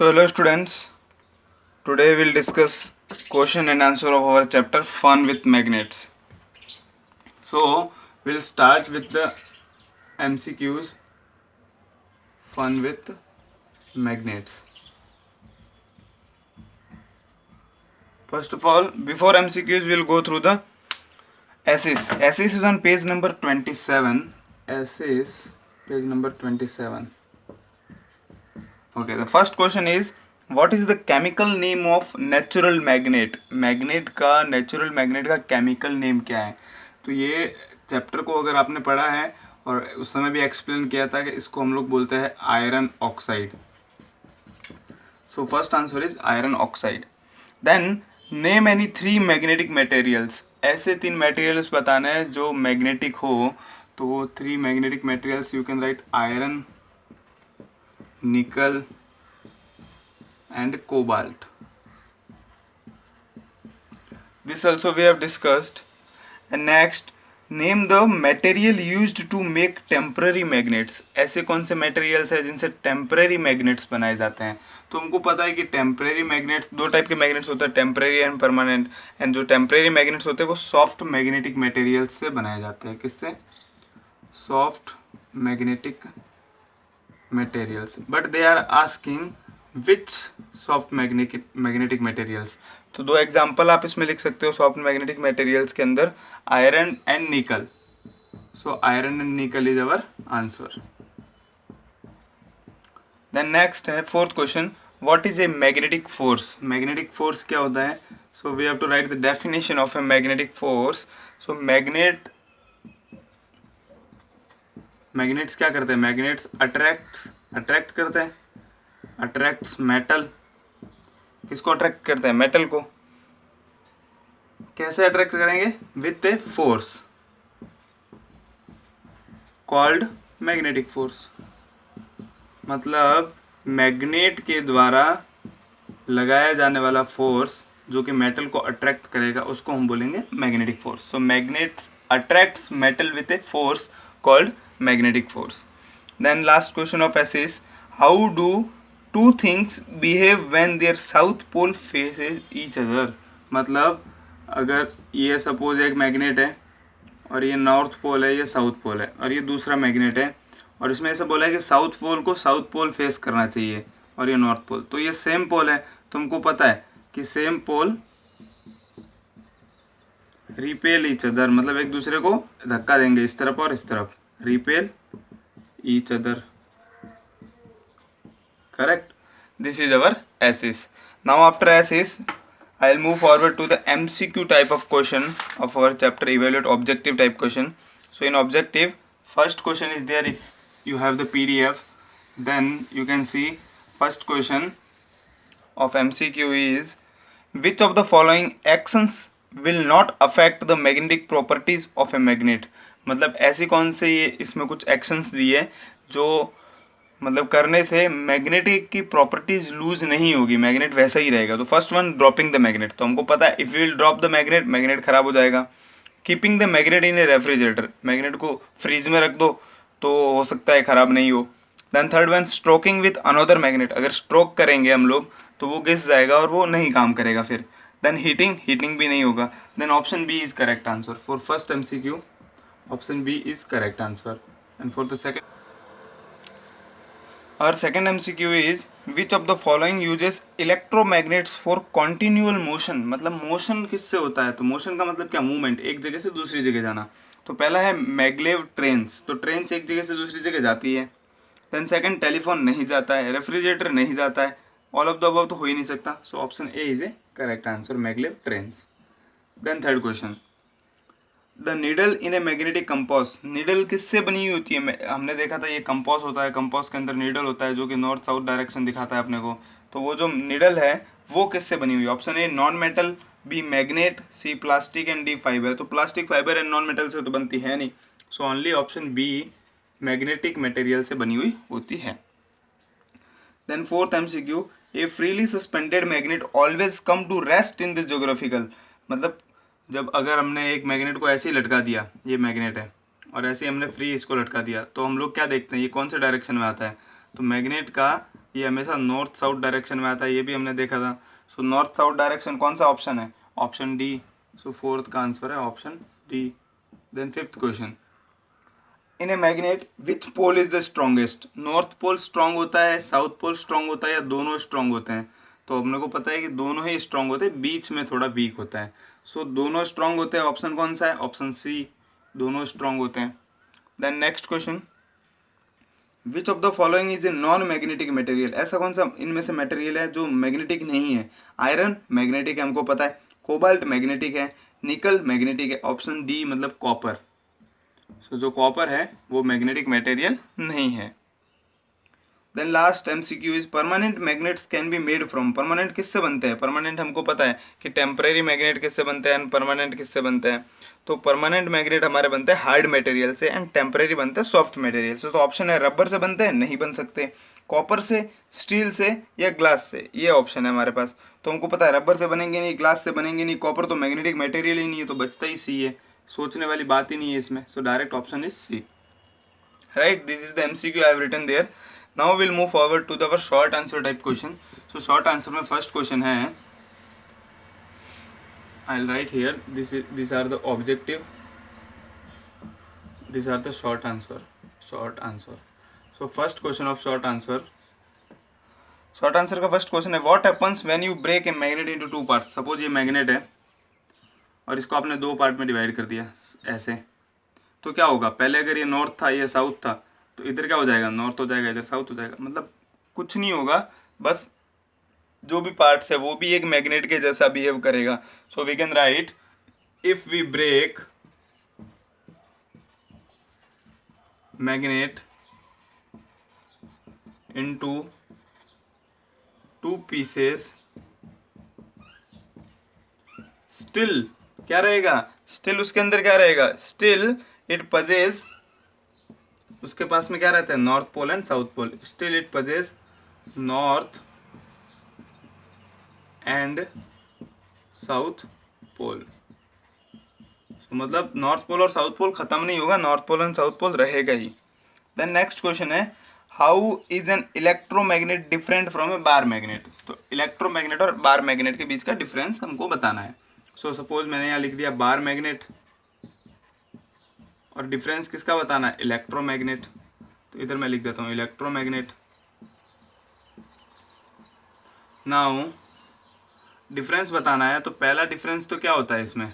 So hello students, today we'll discuss question and answer of our chapter Fun with Magnets. So we'll start with the MCQs Fun with Magnets. First of all, before MCQs we'll go through the essays. Essays is on page number 27. Essays, page number 27. Okay, the first question is what is the chemical name of natural magnet? Magnet का natural magnet का chemical name क्या है? तो ये chapter को अगर आपने पढ़ा है और उस समय भी एक्सप्लेन किया था कि इसको हम लोग बोलते हैं iron oxide. So first answer is iron oxide. Then name any 3 magnetic materials. ऐसे 3 मटेरियल्स बताने हैं जो मैग्नेटिक हो. तो वो 3 magnetic materials you can write iron, nickel and cobalt. This also we have discussed. And next, name the material used to make temporary magnets. ऐसे कौन से materials हैं जिनसे temporary magnets बनाए जाते हैं? तो हमको पता है कि temporary magnets, दो टाइप के magnets होते हैं, temporary and permanent. and जो temporary magnets होते हैं वो soft magnetic materials से बनाए जाते हैं. किससे? soft magnetic materials, but they are asking which soft magnetic materials. तो दो एग्जांपल आप इसमें लिख सकते हो सॉफ्ट मैग्नेटिक मटेरियल्स के अंदर, iron and nickel. So iron and nickel is our answer. Then next है fourth question, what is a magnetic force? Magnetic force क्या होता है? So we have to write the definition of a magnetic force. So magnets क्या करते हैं? Magnets attract करते हैं. Attracts metal. किसको अट्रैक्ट करते हैं? मेटल को. कैसे अट्रैक्ट करेंगे? With a force called magnetic force. मतलब मैग्नेट के द्वारा लगाया जाने वाला फोर्स जो कि मेटल को अट्रैक्ट करेगा उसको हम बोलेंगे magnetic force. So magnets attracts metal with a force called magnetic force. Then last question of essays, how do two things behave when their south pole faces each other? मतलब अगर ये suppose एक magnet है और ये north pole है, ये south pole है, और ये दूसरा मैग्नेट है और इसमें ऐसा बोला है कि साउथ पोल को साउथ पोल फेस करना चाहिए और ये नॉर्थ पोल. तो ये सेम पोल है. तुमको पता है कि same pole repel each other, मतलब एक दूसरे को धक्का देंगे इस तरफ और इस तरफ. Repel each other. Correct. This is our axis. Now after axis I will move forward to the MCQ type of question of our chapter evaluate objective type question. So in objective first question is there. If you have the PDF then you can see first question of MCQ is which of the following actions will not affect the magnetic properties of a magnet. मतलब ऐसी कौन से ये इसमें कुछ actions दिए जो मतलब करने से मैग्नेटिक की प्रॉपर्टीज लूज नहीं होगी, मैग्नेट वैसा ही रहेगा. तो first one, dropping the magnet. तो हमको पता है if you will drop the magnet, magnet खराब हो जाएगा. Keeping the magnet in A refrigerator, magnet को फ्रीज में रख दो तो हो सकता है खराब नहीं हो. Then third one, stroking with another magnet, अगर स्ट्रोक करेंगे हम लोग तो वो घिस जाएगा और वो नहीं काम करेगा फिर. देन हीटिंग भी नहीं होगा. Then option B is correct answer for first MCQ. Option B is correct answer. And for the second, our second MCQ is which of the following uses electromagnets for continual motion. मतलब motion किससे होता है? तो motion का मतलब क्या? Movement, एक जगह से दूसरी जगह जाना. तो पहला है मैग्लेव ट्रेन्स. तो ट्रेन्स एक जगह से दूसरी जगह जाती है. देन सेकंड, टेलीफोन नहीं जाता है, रेफ्रिजरेटर नहीं जाता है. ऑल ऑफ द अबव तो हो ही नहीं सकता. So option A is a correct answer, maglev trains. Then third question, the needle in a magnetic compass. Needle किससे बनी हुई होती है? हमने देखा था ये कंपास होता है, कंपास के अंदर नीडल होता है जो कि नॉर्थ साउथ डायरेक्शन दिखाता है अपने को. तो वो जो नीडल है वो किससे बनी हुई है? Option A non metal, B magnet, C plastic and D fibre. तो plastic, fibre and non metal से तो बनती है नहीं. So only option B magnetic material से बनी हुई होती है. Then fourth MCQ, a freely suspended magnet always come to rest in this geographical. मतलब जब अगर हमने एक मैग्नेट को ऐसे ही लटका दिया, ये मैग्नेट है और ऐसे ही हमने फ्री इसको लटका दिया, तो हम लोग क्या देखते हैं? ये कौन से डायरेक्शन में आता है? तो मैग्नेट का ये हमेशा नॉर्थ साउथ डायरेक्शन में आता है, ये भी हमने देखा था। सो नॉर्थ साउथ डायरेक्शन कौन सा ऑप्शन है? Option D. सो फोर्थ का आंसर है option D. Then fifth question, in a magnet which pole is the strongest? North pole strong होता है, साउथ पोल स्ट्रांग होता है, या दोनों स्ट्रांग होते हैं? तो अपने को पता है कि दोनों ही स्ट्रांग होते हैं, बीच में थोड़ा वीक होता है। सो दोनों स्ट्रांग होते हैं, ऑप्शन कौन सा है? ऑप्शन सी, दोनों स्ट्रांग होते हैं। Then next question, which of the following is a non magnetic material? ऐसा कौन सा इनमें से मटेरियल है जो मैग्नेटिक नहीं है? आयरन मैग्नेटिक है, हमको पता है। कोबाल्ट मैग्नेटिक है, निकल मैग्नेटिक है, ऑप्शन डी मतलब कॉपर। सो जो कॉपर है वो मैग्नेटिक मटेरियल नहीं है। Then last MCQ is permanent magnets can be made from? Permanent किससे बनते हैं? परमानेंट हमको पता है कि टेम्परेरी मैग्नेट किससे बनते हैं, परमानेंट किससे बनते हैं? तो परमानेंट मैग्नेट हमारे बनते हैं हार्ड मटेरियल से, एंड टेम्परेरी बनते हैं सॉफ्ट मटेरियल से। तो ऑप्शन है रबर से बनते हैं, नहीं बन सकते। कॉपर से, स्टील से, या ग्लास से, ये ऑप्शन है हमारे पास। तो हमको पता है रबर से बनेंगे नहीं, ग्लास से बनेंगे नहीं, कॉपर तो मैग्नेटिक मटेरियल ही नहीं है, तो बचता ही सी है। सोचने वाली बात ही नहीं है इसमें। So direct option is C. Right, this is the MCQ I have written there. Now we'll move forward to our short answer type question. So short answer में first question है, I'll write here, these are the objective, these are the short answer. So first question of short answer का first question है, what happens when you break a magnet into two parts? Suppose ये magnet है और इसको आपने दो part में divide कर दिया ऐसे, तो क्या होगा? पहले अगर ये नॉर्थ था, ये साउथ था, तो इधर क्या हो जाएगा? नॉर्थ हो जाएगा, इधर साउथ हो जाएगा। मतलब कुछ नहीं होगा, बस जो भी पार्ट्स है वो भी एक मैग्नेट के जैसा बिहेव करेगा। So we can right, if we break magnet into two pieces, still क्या रहेगा? स्टिल उसके अंदर क्या रहेगा? स्टिल इट पजेस, उसके पास में क्या रहता है? North pole and south pole. Still it possesses north and south pole. मतलब नॉर्थ पोल और साउथ पोल खत्म नहीं होगा, north pole and south pole रहेगा ही। देन नेक्स्ट क्वेश्चन है, how is an electromagnet different from a bar magnet? तो electromagnet और बार मैग्नेट के बीच का डिफरेंस हमको बताना है। सो सपोज मैंने यहाँ लिख दिया बार मैग्नेट, और डिफरेंस किसका बताना है? इलेक्ट्रोमैग्नेट। तो इधर मैं लिख देता हूँ इलेक्ट्रोमैग्नेट। नाउ डिफरेंस बताना है, तो पहला डिफरेंस तो क्या होता है इसमें?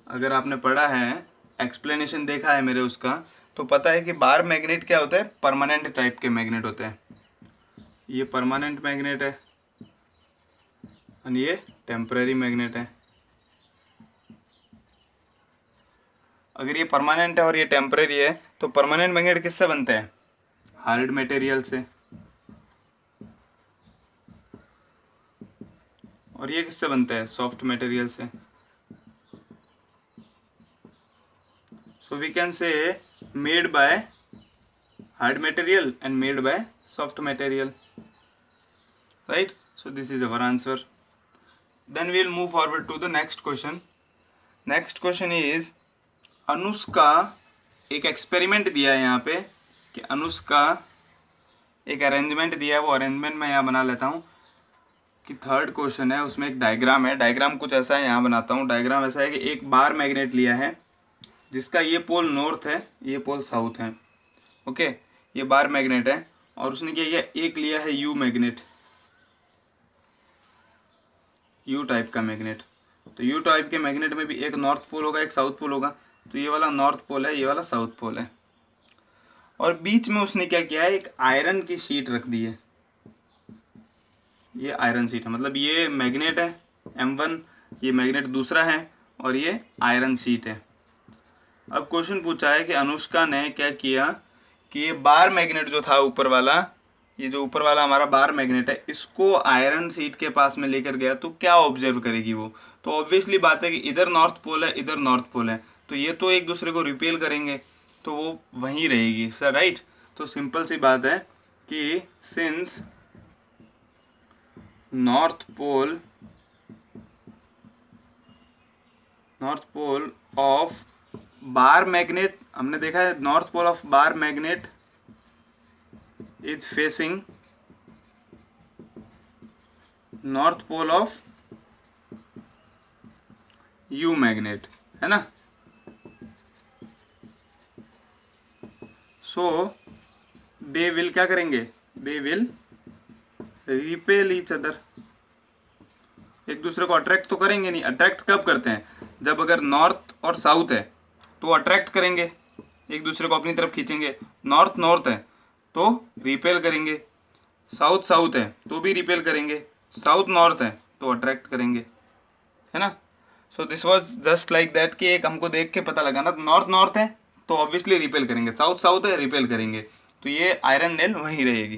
अगर आपने पढ़ा है, एक्सप्लेनेशन देखा है मेरे उसका, तो पता है कि बार मैग्नेट क्या होता है? परमानेंट टाइप के मैग्नेट होते हैं। ये परमानेंट मैग्नेट है और ये टेम्परेरी मैग्नेट है। अगर ये परमानेंट है और ये टेम्परेरी है, तो परमानेंट मैग्नेट किससे बनते हैं? हार्ड मटेरियल से। और ये किससे बनते हैं? सॉफ्ट मटेरियल से। So we can say made by hard material and made by soft material, right? So this is our answer. Then we'll move forward to the next question. Next question is, Anushka एक experiment दिया है यहाँ पे कि अनुष्का एक arrangement दिया है, वो अरेंजमेंट मैं यहाँ बना लेता हूँ कि थर्ड क्वेश्चन है, उसमें एक डायग्राम है। डायग्राम कुछ ऐसा है, यहाँ बनाता हूँ। डायग्राम ऐसा है कि एक बार मैग्नेट लिया है जिसका ये पोल नॉर्थ है, ये पोल साउथ है। ओके, ये बार मैग्नेट है, और उसने क्या किया? एक लिया है यू मैग्नेट, यू टाइप का मैग्नेट। तो यू टाइप के मैग्नेट में भी एक नॉर्थ पोल होगा, एक साउथ पोल होगा। तो ये वाला नॉर्थ पोल है, ये वाला साउथ पोल है, और बीच में उसने क्या किया है? एक आयरन की शीट रख दी है। ये आयरन शीट है, मतलब ये मैग्नेट है M1, ये मैग्नेट दूसरा है, और ये आयरन शीट है। अब क्वेश्चन पूछा है कि अनुष्का ने क्या किया कि ये बार मैग्नेट जो था ऊपर वाला, ये जो ऊपर वाला हमारा बार मैग्नेट है, इसको आयरन शीट के पास में लेकर गया, तो क्या ऑब्जर्व करेगी वो? तो ऑब्वियसली बात है कि इधर नॉर्थ पोल है, इधर नॉर्थ पोल है, तो ये तो एक दूसरे को रिपेल करेंगे, तो वो वहीं रहेगी सर, राइट? तो सिंपल सी बात है कि since north pole of bar magnet, हमने देखा है north pole of bar magnet is facing north pole of U magnet, है ना। सो दे विल क्या करेंगे, they will repel each other, एक दूसरे को अट्रैक्ट तो करेंगे नहीं। अट्रैक्ट कब करते हैं, जब अगर नॉर्थ और साउथ है तो अट्रैक्ट करेंगे, एक दूसरे को अपनी तरफ खींचेंगे। नॉर्थ नॉर्थ है तो रिपेल करेंगे, साउथ साउथ है तो भी रिपेल करेंगे, साउथ नॉर्थ है तो अट्रैक्ट करेंगे, है ना। So this was just like that कि एक हमको देख के पता लगाना, नॉर्थ नॉर्थ है तो ऑब्वियसली रिपेल करेंगे, साउथ साउथ है रिपेल करेंगे, तो ये आयरन नेल वहीं रहेगी।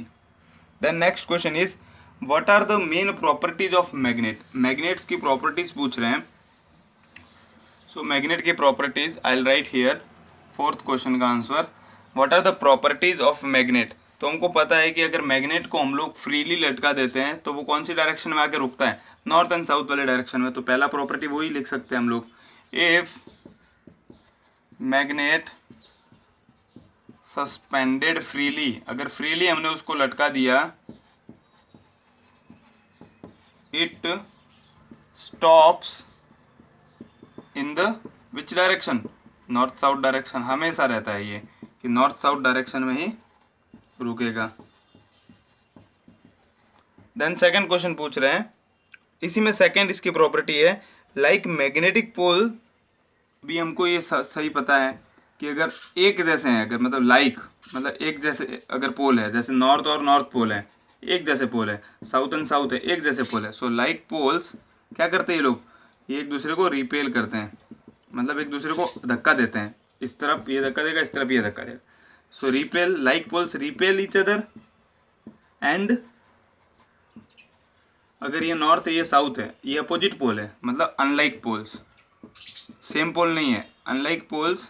Then next question is what are the main properties of magnet, magnets की प्रॉपर्टीज पूछ रहे हैं। सो मैग्नेट की properties I will write here, fourth question का answer, what are the properties of magnet. तो हमको पता है कि अगर मैग्नेट को हम लोग फ्रीली लटका देते हैं तो वो कौन सी डायरेक्शन में आके रुकता है, नॉर्थ एंड साउथ वाले डायरेक्शन में। तो पहला प्रॉपर्टी वही लिख सकते हैं हम लोग, इफ मैग्नेट सस्पेंडेड फ्रीली, अगर फ्रीली हमने उसको लटका दिया, it stops in the which direction, north south direction, हमेशा रहता है ये कि नॉर्थ साउथ डायरेक्शन में ही रुकेगा। देन सेकंड क्वेश्चन पूछ रहे हैं, इसी में सेकंड इसकी प्रॉपर्टी है, लाइक मैग्नेटिक पोल, भी हमको ये सही पता है कि अगर एक जैसे हैं, अगर मतलब लाइक मतलब एक जैसे अगर पोल है, जैसे नॉर्थ और नॉर्थ पोल है एक जैसे पोल है, साउथ एंड साउथ है एक जैसे पोल है, सो लाइक पोल्स क्या करते हैं ये लोग, ये एक दूसरे को रिपेल करते हैं, मतलब एक दूसरे को धक्का देते हैं, इस तरफ ये धक्का देगा, इस तरफ ये धक्का देगा। So repel, like poles repel each other, and अगर ये नॉर्थ है ये साउथ है, ये अपोजिट पोल है, मतलब अनलाइक पोल्स, सेम पोल नहीं है, unlike poles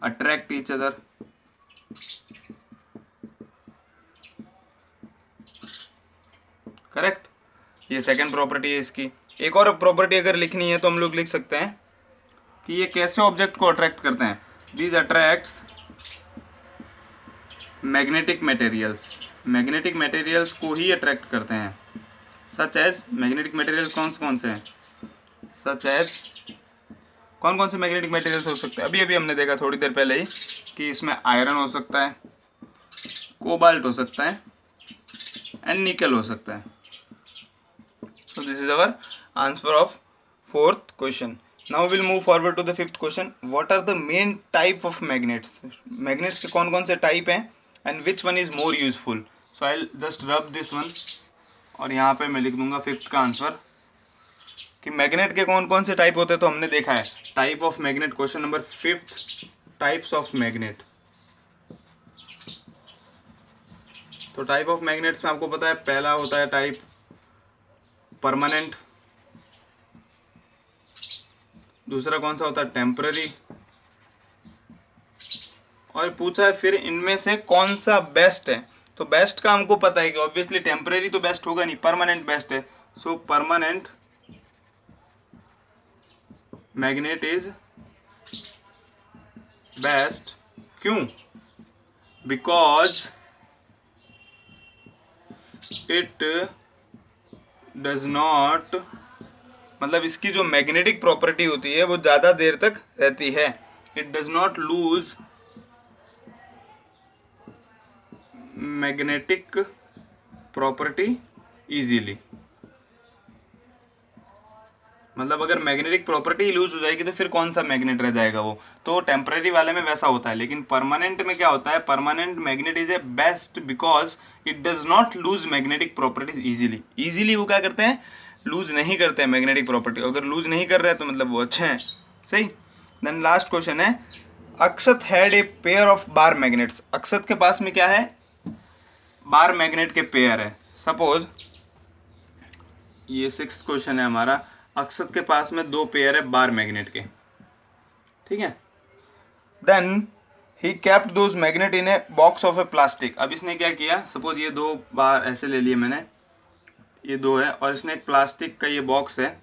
attract each other. Correct, ये सेकंड प्रॉपर्टी है इसकी। एक और प्रॉपर्टी अगर लिखनी है तो हम लोग लिख सकते हैं कि ये कैसे ऑब्जेक्ट को अट्रैक्ट करते हैं, these attracts magnetic materials, magnetic materials को ही अट्रैक्ट करते हैं। सच एज, मैग्नेटिक मटेरियल्स कौन से हैं, सच एज कौन से मैग्नेटिक मटेरियल्स हो सकते हैं, अभी अभी हमने देखा थोड़ी देर पहले ही कि इसमें आयरन हो सकता है, कोबाल्ट हो सकता है, एंड निकल हो सकता है। So this is our answer of fourth question. Now will move forward to the fifth question, what are the main type of magnets, magnets के कौन से टाइप हैं, and which one is more useful. So I just rub this one, और यहाँ पे मैं लिख दूंगा फिफ्थ का आंसर कि मैग्नेट के कौन से टाइप होते हैं। तो हमने देखा है type of magnet, question number fifth, types of magnet. तो टाइप ऑफ मैग्नेट्स में आपको पता है पहला होता है टाइप परमानेंट, दूसरा कौन सा होता है टेम्पररी, और पूछा है फिर इनमें से कौन सा बेस्ट है। तो बेस्ट का हमको पता है कि ऑब्वियसली टेम्पररी तो बेस्ट होगा नहीं, परमानेंट बेस्ट है। सो परमानेंट मैग्नेट इज बेस्ट, क्यों, बिकॉज इट डज नॉट, मतलब इसकी जो मैग्नेटिक प्रॉपर्टी होती है वो ज़्यादा देर तक रहती है, it does not lose magnetic property easily, मतलब अगर मैग्नेटिक प्रॉपर्टी लूज हो जाएगी तो फिर कौन सा मैग्नेट रह जाएगा वो। तो टेम्पररी वाले में वैसा होता है, लेकिन परमानेंट में क्या होता है, permanent magnet is a best because it does not lose magnetic properties easily, easily वो क्या करते हैं, लूज नहीं करते हैं मैग्नेटिक प्रॉपर्टी, अगर लूज नहीं कर रहे हैं तो मतलब वो अच्छे हैं, सही। देन लास्ट क्वेश्चन है, Akshat had a pair of bar magnets, Akshat के पास में क्या है, बार मैग्नेट के पेयर है। सपोज ये सिक्स्थ क्वेश्चन है हमारा, अक्षत के पास में दो पेयर है बार मैग्नेट के, ठीक है। Then he kept those magnet in a box of a plastic, अब इसने क्या किया, सपोज ये दो बार ऐसे ले लिए मैंने, ये दो है, और इसने एक प्लास्टिक का ये बॉक्स है,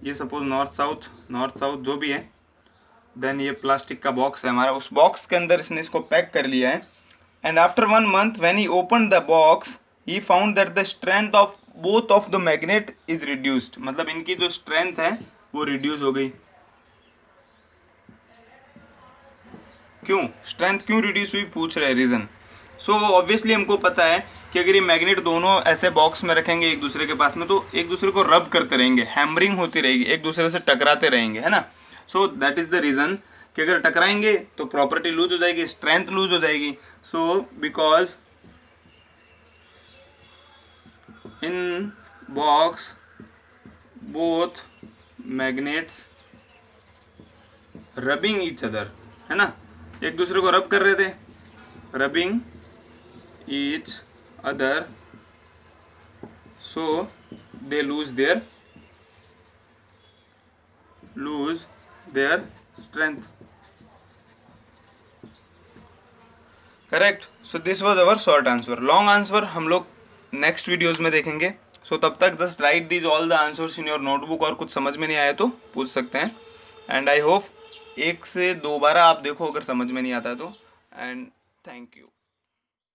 ये सपोज नॉर्थ साउथ जो भी है, देन ये प्लास्टिक का बॉक्स है हमारा, उस बॉक्स के अंदर इसने इसको पैक कर लिया है। And after 1 month when he open the box he found that the strength of both of the magnet is reduced, मतलब इनकी जो स्ट्रेंथ है वो रिड्यूस हो गई। क्यों स्ट्रेंथ क्यों रिड्यूस हुई पूछ रहे रीजन। सो ऑब्वियसली हमको पता है कि अगर ये मैग्नेट दोनों ऐसे बॉक्स में रखेंगे एक दूसरे के पास में, तो एक दूसरे को रब करते रहेंगे, हैमरिंग होती रहेगी, एक दूसरे से टकराते रहेंगे, है ना। So that is the reason कि अगर टकराएंगे तो प्रॉपर्टी लूज हो जाएगी, स्ट्रेंथ लूज हो जाएगी। So because in box both magnets rubbing each other, है ना, एक दूसरे को रब कर रहे थे, rubbing each other, so they lose their strength. Correct. So this was our short answer. Long answer हम लोग नेक्स्ट वीडियोज में देखेंगे। सो तब तक just right these all the answers in your notebook, और कुछ समझ में नहीं आया तो पूछ सकते हैं। एंड आई होप 1 से 2 बार आप देखो अगर समझ में नहीं आता है तो। And thank you.